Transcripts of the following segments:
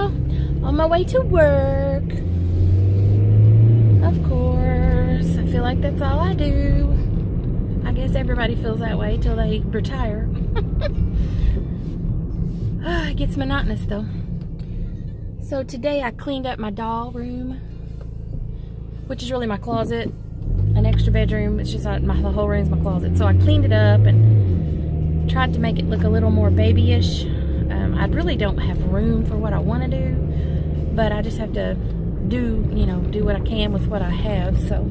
y'all. On my way to work. Of course. I feel like that's all I do. I guess everybody feels that way till they retire. It gets monotonous though. So today I cleaned up my doll room, which is really my closet, an extra bedroom. It's just the whole room's my closet. So I cleaned it up and tried to make it look a little more babyish. I really don't have room for what I want to do, but I just have to do what I can with what I have. So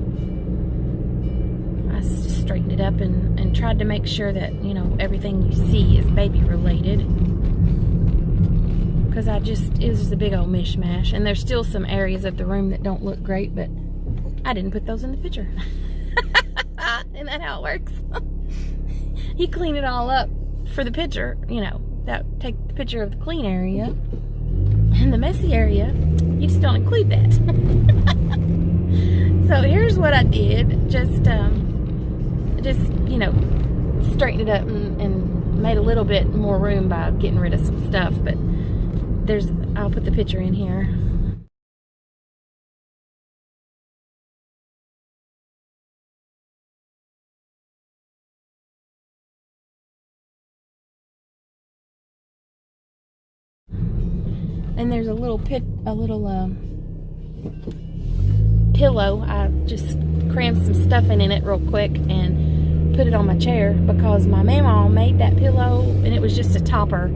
I just straightened it up and tried to make sure that, everything you see is baby related. Because it was just a big old mishmash. And there's still some areas of the room that don't look great, but I didn't put those in the picture. Isn't that how it works? You clean it all up for the picture, take the picture of the clean area. And the messy area, you just don't include that. So here's what I did. Just straighten it up and made a little bit more room by getting rid of some stuff. But I'll put the picture in here. And there's a little pillow. I just crammed some stuffing in it real quick and put it on my chair because my mama made that pillow and it was just a topper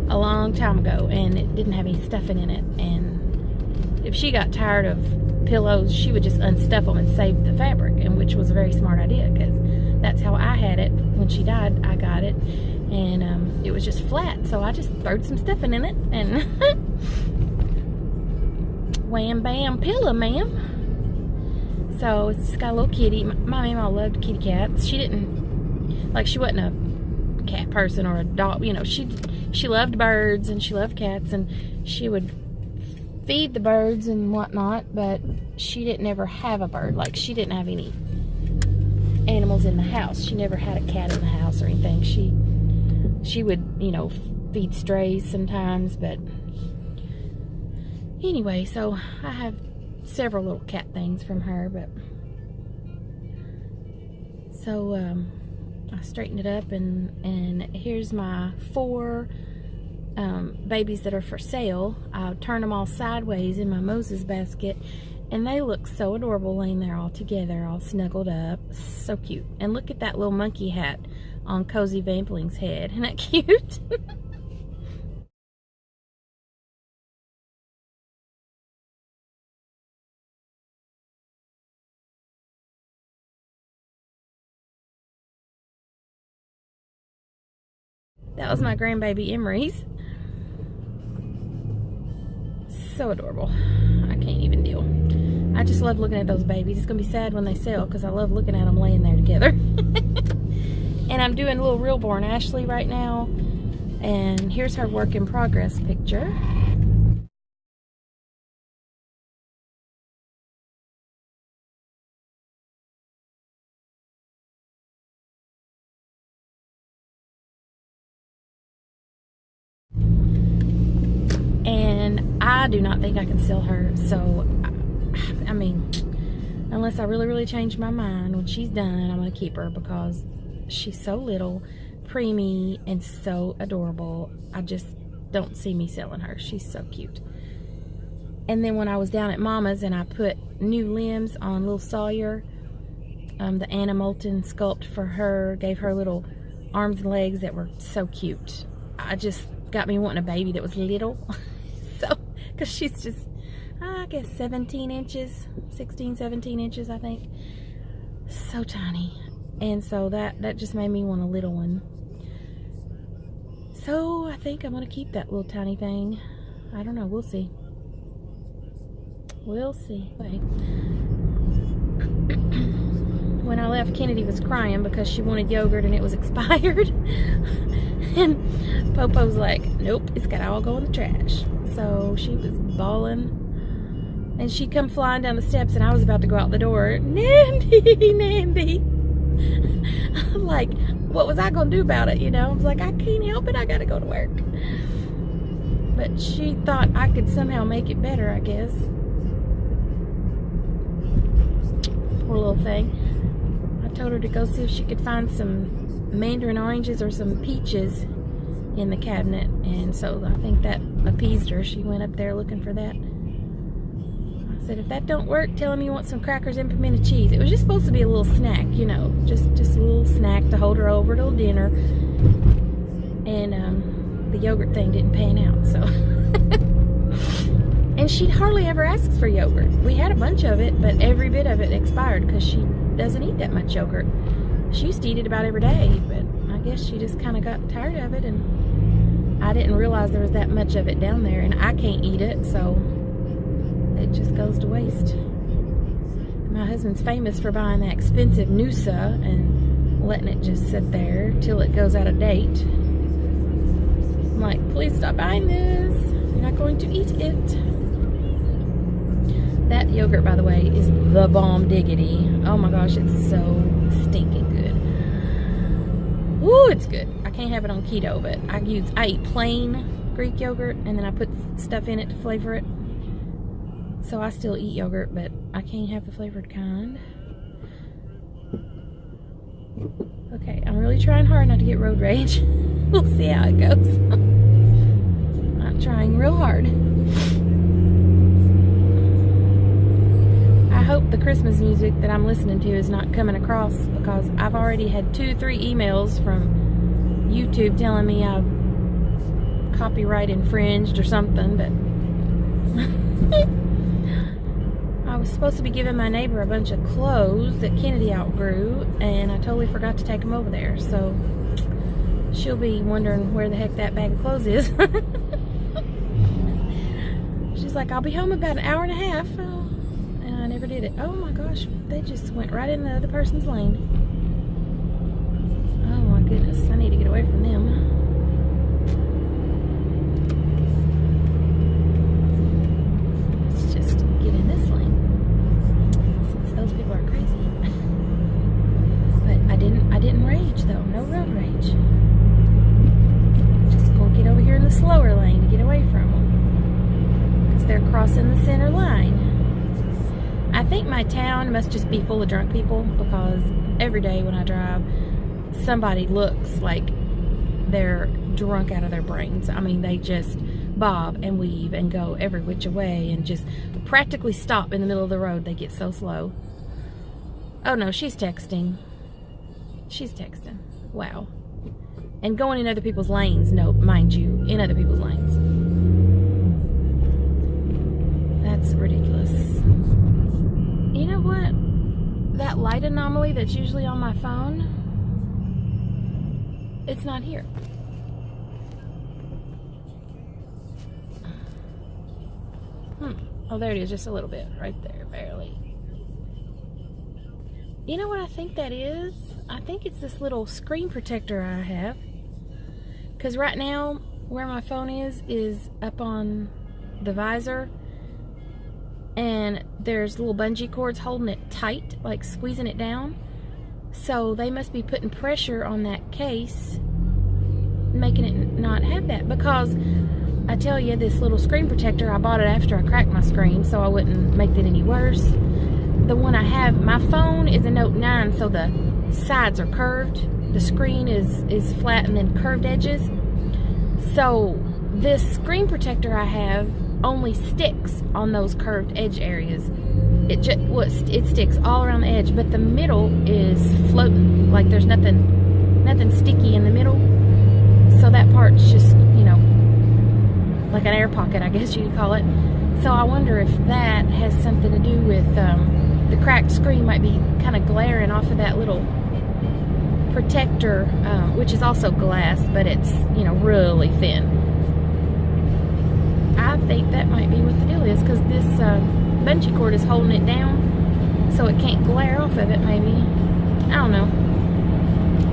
a long time ago and it didn't have any stuffing in it. And if she got tired of pillows, she would just unstuff them and save the fabric, and which was a very smart idea because that's how I had it when she died. I got it. And it was just flat, so I just throwed some stuffing in it and wham bam pillow, ma'am. So it's just got a little kitty. My mama loved kitty cats. She wasn't a cat person or a dog, she loved birds and she loved cats, and she would feed the birds and whatnot, but she didn't ever have a bird. Like, she didn't have any animals in the house. She never had a cat in the house or anything. She would, feed strays sometimes, but anyway, so I have several little cat things from her, but so I straightened it up and here's my 4 babies that are for sale. I turned them all sideways in my Moses basket, and they look so adorable laying there all together, all snuggled up. So cute. And look at that little monkey hat on Cozy Vampling's head. Isn't that cute? That was my grandbaby Emery's. So adorable. I can't even deal. I just love looking at those babies. It's gonna be sad when they sell because I love looking at them laying there together. And I'm doing a little real-born Ashley right now. And here's her work in progress picture. And I do not think I can sell her. So, I mean, unless I really, really change my mind when she's done, I'm going to keep her because she's so little, preemie, and so adorable. I just don't see me selling her. She's so cute. And then when I was down at Mama's and I put new limbs on little Sawyer, the Anna Moulton sculpt for her, gave her little arms and legs that were so cute. I just got me wanting a baby that was little. So, because she's just, I guess 17 inches, 16, 17 inches, I think. So tiny. And so that just made me want a little one. So I think I'm going to keep that little tiny thing. I don't know. We'll see. We'll see. Okay. When I left, Kennedy was crying because she wanted yogurt and it was expired. And Popo's like, nope, it's got to all go in the trash. So she was bawling. And she come flying down the steps and I was about to go out the door. Nandy, Nandy. I'm like, what was I going to do about it, I was like, I can't help it. I got to go to work. but she thought I could somehow make it better, I guess. Poor little thing. I told her to go see if she could find some mandarin oranges or some peaches in the cabinet, and so I think that appeased her. She went up there looking for that. I said, if that don't work, tell him you want some crackers and pimento cheese. It was just supposed to be a little snack, you know, just a little snack to hold her over till dinner. And the yogurt thing didn't pan out, so. And she hardly ever asks for yogurt. We had a bunch of it, but every bit of it expired because she doesn't eat that much yogurt. She used to eat it about every day, but I guess she just kind of got tired of it, and I didn't realize there was that much of it down there, and I can't eat it, so it just goes to waste. My husband's famous for buying that expensive Noosa and letting it just sit there till it goes out of date. I'm like, please stop buying this. You're not going to eat it. That yogurt, by the way, is the bomb diggity. Oh my gosh, it's so stinking good. Ooh, it's good. I can't have it on keto, but I eat plain Greek yogurt, and then I put stuff in it to flavor it. So I still eat yogurt, but I can't have the flavored kind. Okay, I'm really trying hard not to get road rage. We'll see how it goes. I'm trying real hard. I hope the Christmas music that I'm listening to is not coming across, because I've already had 2-3 emails from YouTube telling me I've copyright infringed or something, but I was supposed to be giving my neighbor a bunch of clothes that Kennedy outgrew, and I totally forgot to take them over there, so she'll be wondering where the heck that bag of clothes is. She's like, I'll be home about an hour and a half. And I never did it. Oh my gosh, they just went right in the other person's lane. Oh my goodness, I need to get away from them. Let's just get in this lane, since those people are crazy. But I didn't rage though, no road rage. Just gonna get over here in the slower lane to get away from them, because they're crossing the center line. I think my town must just be full of drunk people, because every day when I drive, somebody looks like they're drunk out of their brains. I mean, they just bob and weave and go every which way and just practically stop in the middle of the road. They get so slow. Oh no, she's texting. She's texting. Wow. And going in other people's lanes, no, mind you, in other people's lanes. That's ridiculous. You know what? That light anomaly that's usually on my phone, it's not here. Oh, there it is, just a little bit. Right there, barely. You know what I think that is? I think it's this little screen protector I have. Because right now, where my phone is up on the visor. And there's little bungee cords holding it tight, like squeezing it down. So they must be putting pressure on that case, making it not have that. Because I tell you, this little screen protector, I bought it after I cracked my screen, so I wouldn't make it any worse. The one I have, my phone is a Note 9, so the sides are curved. The screen is flat and then curved edges. So this screen protector I have only sticks on those curved edge areas. It sticks all around the edge, but the middle is floating, like there's nothing sticky in the middle. So that part's just, you know, like an air pocket, I guess you could call it. So I wonder if that has something to do with the cracked screen might be kind of glaring off of that little protector, which is also glass, but it's, you know, really thin. I think that might be what the deal is, because this bungee cord is holding it down so it can't glare off of it, maybe. I don't know.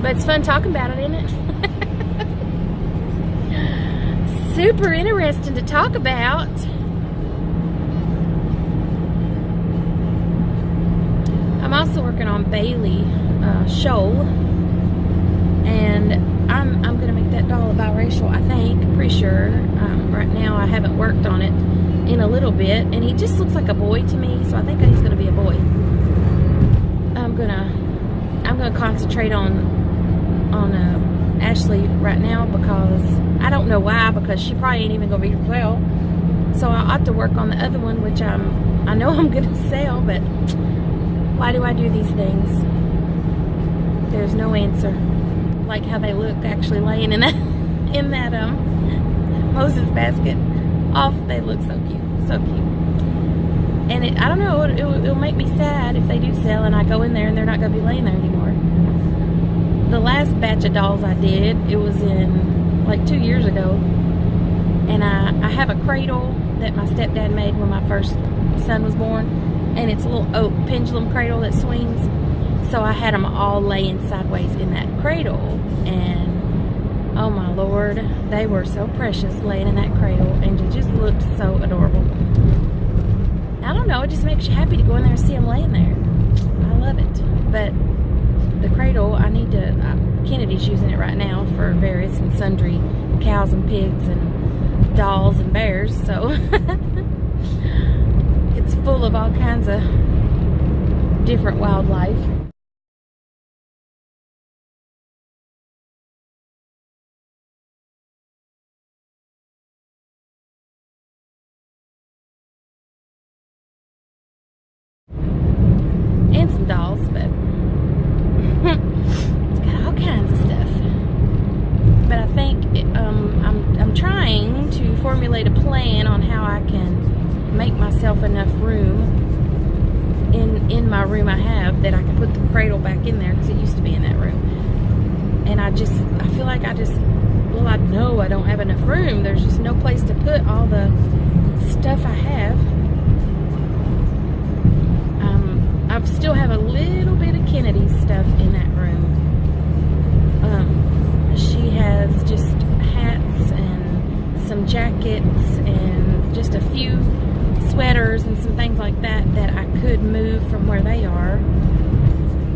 But it's fun talking about it, isn't it? Super interesting to talk about. I'm also working on Bailey Shoal, and I'm gonna make that doll biracial, I think, pretty sure. Right now I haven't worked on it in a little bit, and he just looks like a boy to me, so I think he's gonna be a boy. I'm gonna concentrate on Ashley right now, because I don't know why, because she probably ain't even gonna be well. So I ought to work on the other one, which I know I'm gonna sell, but why do I do these things? There's no answer. Like how they look actually laying in that Moses basket. They look so cute, so cute. And I don't know, it'll make me sad if they do sell and I go in there and they're not gonna be laying there anymore. The last batch of dolls I did, it was in like 2 years ago, and I have a cradle that my stepdad made when my first son was born, and it's a little oak pendulum cradle that swings. So I had them all laying sideways in that cradle, and oh my Lord, they were so precious laying in that cradle, and it just looked so adorable. I don't know, it just makes you happy to go in there and see them laying there. I love it. But the cradle, I need to, Kennedy's using it right now for various and sundry cows and pigs and dolls and bears, so it's full of all kinds of different wildlife. And some dolls, but it's got all kinds of stuff. But I think I'm trying to formulate a plan on how I can make myself enough room in my room I have that I can put the cradle back in there, because it used to be in that room. And I feel like I know I don't have enough room. There's just no place to put all the stuff I have. I still have a little bit of Kennedy's stuff in that room. She has just hats and some jackets and just a few sweaters and some things like that I could move from where they are.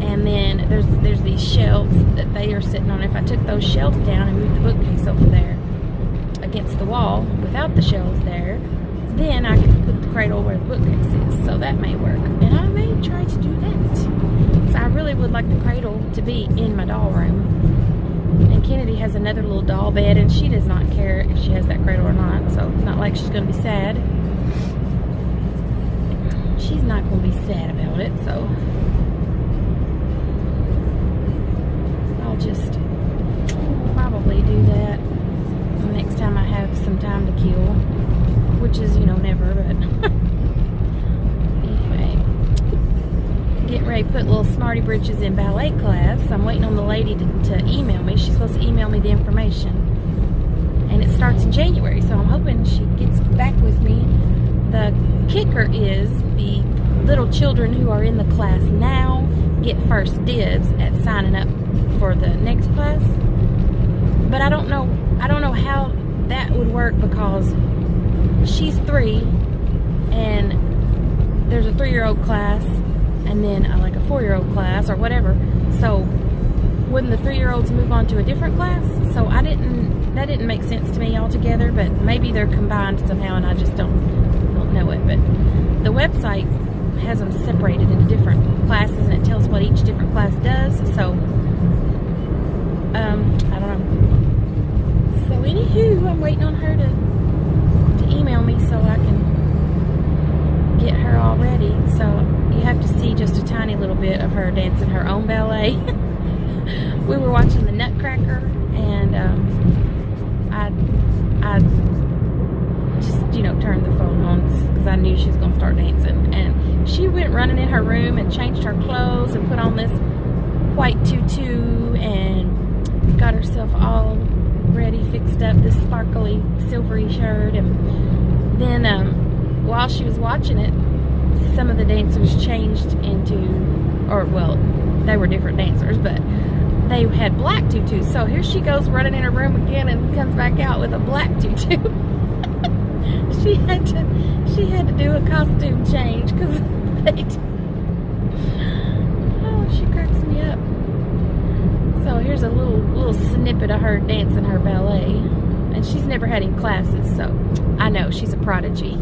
And then there's these shelves that they are sitting on. If I took those shelves down and moved the bookcase over there against the wall without the shelves there, then I could put the cradle where the bookcase is. So that may work. And I may try to do that. So I really would like the cradle to be in my doll room. And Kennedy has another little doll bed, and she does not care if she has that cradle or not. So it's not like she's going to be sad. She's not going to be sad about it, so I'll just probably do that next time I have some time to kill, which is, never, but anyway, getting ready to put little smarty britches in ballet class. I'm waiting on the lady to email me. She's supposed to email me the information, and it starts in January, so I'm hoping she gets back with me. The kicker is the little children who are in the class now get first dibs at signing up for the next class. But I don't know how that would work, because she's 3 and there's a 3-year-old class and then like a 4-year-old class or whatever. So wouldn't the 3-year-olds move on to a different class? So that didn't make sense to me altogether, but maybe they're combined somehow and I just don't know it. But the website has them separated into different classes, and it tells what each different class does. So I don't know. So anywho, I'm waiting on her to email me so I can get her all ready. So you have to see just a tiny little bit of her dancing her own ballet. We were watching the Nutcracker, and I just turned the phone on because I knew she was going to start dancing, and she went running in her room and changed her clothes and put on this white tutu and got herself all ready, fixed up, this sparkly silvery shirt. And then while she was watching it, some of the dancers changed into, they were different dancers, but they had black tutus. So here she goes running in her room again and comes back out with a black tutu. She had to do a costume change because she cracks me up. So here's a little snippet of her dancing her ballet. And she's never had any classes, so I know she's a prodigy.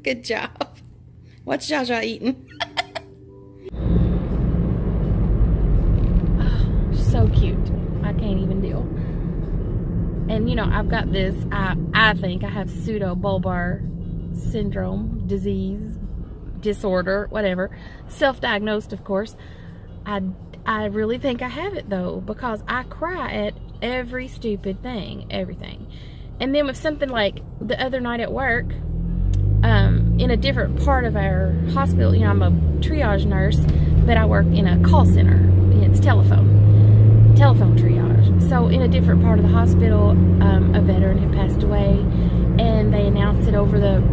Good job. What's Jaja eating? Oh, so cute. I can't even deal. And you know, I've got this, I think I have pseudo-bulbar syndrome, disease, disorder, whatever. Self-diagnosed, of course. I really think I have it though, because I cry at every stupid thing, everything. And then with something like the other night at work, in a different part of our hospital, you know, I'm a triage nurse, but I work in a call center. It's telephone triage. So in a different part of the hospital, a veteran had passed away, and they announced it over the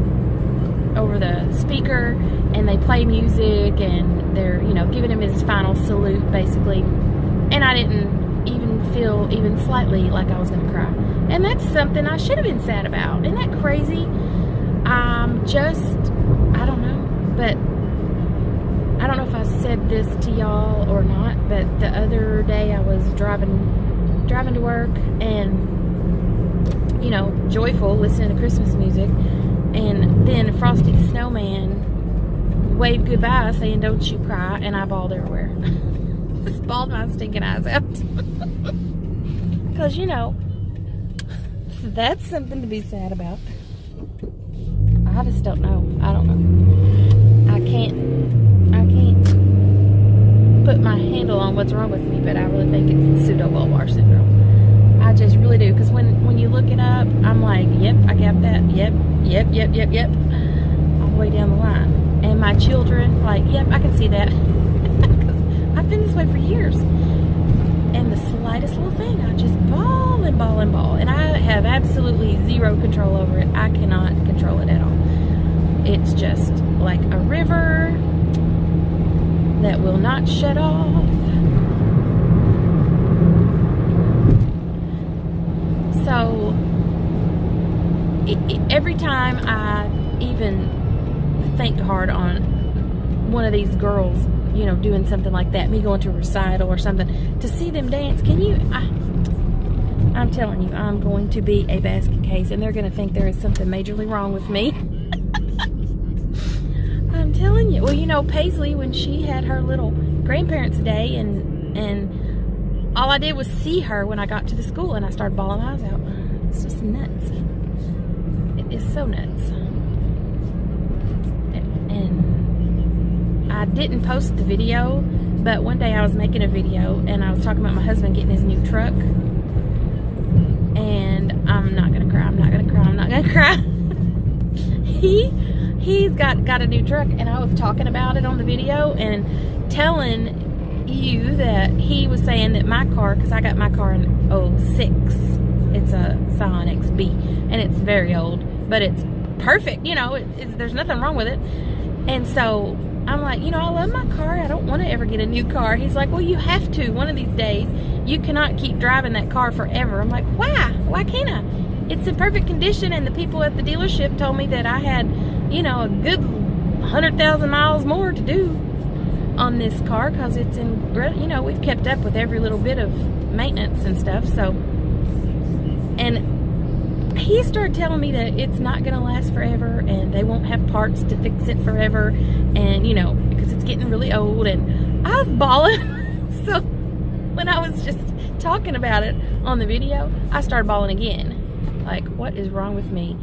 speaker, and they play music, and they're, you know, giving him his final salute, basically. And I didn't even feel even slightly like I was going to cry. And that's something I should have been sad about. Isn't that crazy? I don't know, but I don't know if I said this to y'all or not, but the other day I was driving to work, and, you know, joyful, listening to Christmas music, and then Frosty the Snowman waved goodbye saying, "Don't you cry," and I bawled everywhere. Just bawled my stinking eyes out. Because, you know, that's something to be sad about. I just don't know. I don't know. I can't put my handle on what's wrong with me, but I really think it's pseudo-bulbar syndrome. I just really do, because when you look it up, I'm like, yep, I got that. Yep. All the way down the line. And my children, like, yep, I can see that. Because I've been this way for years. And the slightest little thing, I just bawl and bawl and bawl. And I have absolutely zero control over it. I cannot control it at all. It's just like a river that will not shut off. So every time I even think hard on one of these girls, you know, doing something like that, me going to a recital or something, to see them dance, I'm telling you, I'm going to be a basket case, and they're going to think there is something majorly wrong with me. I'm telling you. Well, you know, Paisley, when she had her little grandparents' day, and all I did was see her when I got to the school, and I started bawling my eyes out. It's just nuts. It is so nuts. And I didn't post the video, but one day I was making a video, and I was talking about my husband getting his new truck. And I'm not gonna cry, I'm not gonna cry, I'm not gonna cry. He's got a new truck, and I was talking about it on the video and telling you that he was saying that my car, because I got my car in '06, it's a Scion XB, and it's very old, but it's perfect, you know, there's nothing wrong with it. And so I'm like, you know, I love my car, I don't want to ever get a new car. He's like, well, you have to one of these days. You cannot keep driving that car forever. I'm like, why can't I? It's in perfect condition, and the people at the dealership told me that I had, you know, a good 100,000 miles more to do on this car, because it's in, you know, we've kept up with every little bit of maintenance and stuff. So, and he started telling me that it's not going to last forever, and they won't have parts to fix it forever, and, you know, because it's getting really old. And I was bawling. So when I was just talking about it on the video, I started bawling again. Like, what is wrong with me?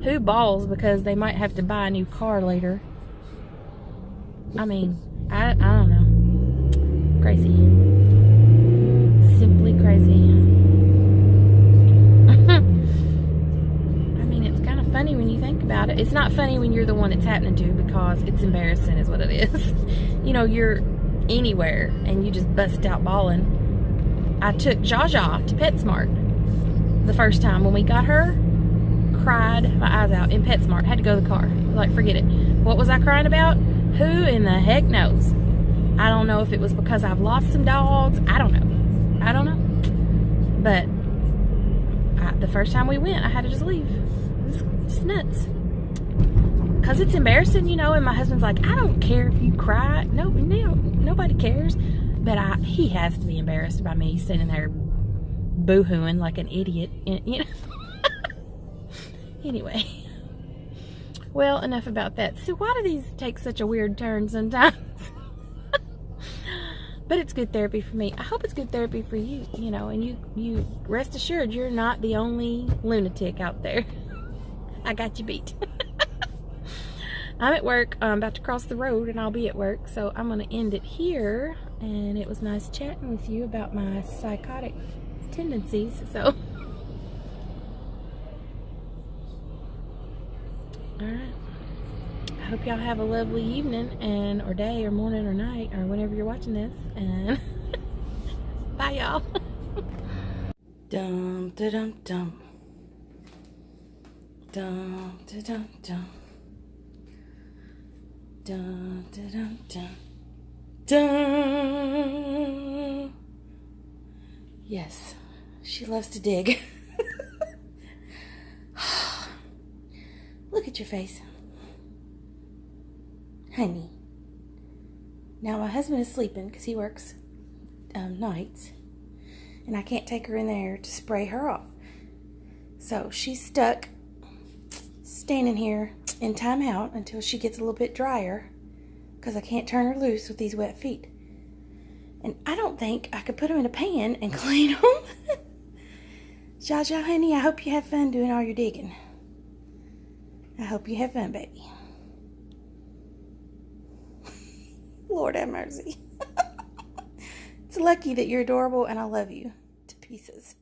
Who bawls because they might have to buy a new car later? I mean, I don't know. Crazy. Simply crazy. I mean, it's kind of funny when you think about it. It's not funny when you're the one it's happening to, because it's embarrassing is what it is. You know, you're anywhere and you just bust out bawling. I took Jaja to PetSmart the first time when we got her. Cried my eyes out in PetSmart. Had to go to the car. Like, forget it. What was I crying about? Who in the heck knows? I don't know if it was because I've lost some dogs. I don't know. But the first time we went, I had to just leave. It was just nuts. Because it's embarrassing, you know, and my husband's like, I don't care if you cry. No, nobody cares. But he has to be embarrassed by me sitting there boo-hooing like an idiot. You know? Anyway. Well, enough about that. So why do these take such a weird turn sometimes? But it's good therapy for me. I hope it's good therapy for you, you know, and you rest assured you're not the only lunatic out there. I got you beat. I'm at work. I'm about to cross the road and I'll be at work. So I'm going to end it here. And it was nice chatting with you about my psychotic tendencies. So, alright. I hope y'all have a lovely evening and or day or morning or night or whenever you're watching this. And bye, y'all. Dum da dum dum. Dum da dum dum. Dun, dun, dun, dun. Dun. Yes, she loves to dig. Look at your face. Honey. Now my husband is sleeping because he works nights. And I can't take her in there to spray her off. So she's stuck standing here in timeout until she gets a little bit drier, because I can't turn her loose with these wet feet. And I don't think I could put them in a pan and clean them. Jaja, honey, I hope you have fun doing all your digging. I hope you have fun, baby. Lord have mercy. It's lucky that you're adorable and I love you to pieces.